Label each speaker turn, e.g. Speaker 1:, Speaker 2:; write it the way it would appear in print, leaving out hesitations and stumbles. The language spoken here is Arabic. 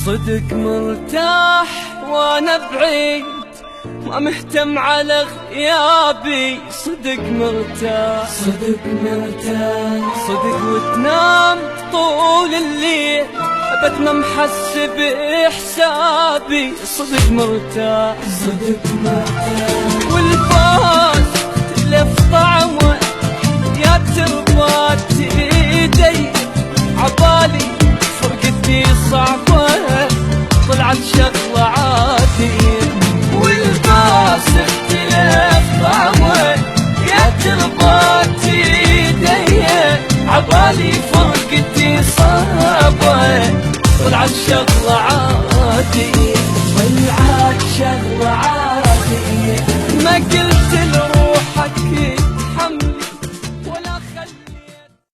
Speaker 1: صدق مرتاح وانا بعيد، ما مهتم على غيابي. صدق مرتاح، صدق مرتاح، صدق وتنام طول الليل بتنام حسب حسابي. صدق مرتاح، صدق مرتاح، والفاس تلف طعمه يا تربات ايدي. عبالي فرقتي صعبة طلعت شغلة عادية، والباس اختلف طعمه يا تربات ايدي. عبالي فرقتي صعبة طلعت شغلة عادية، طلعت شغلة عادية.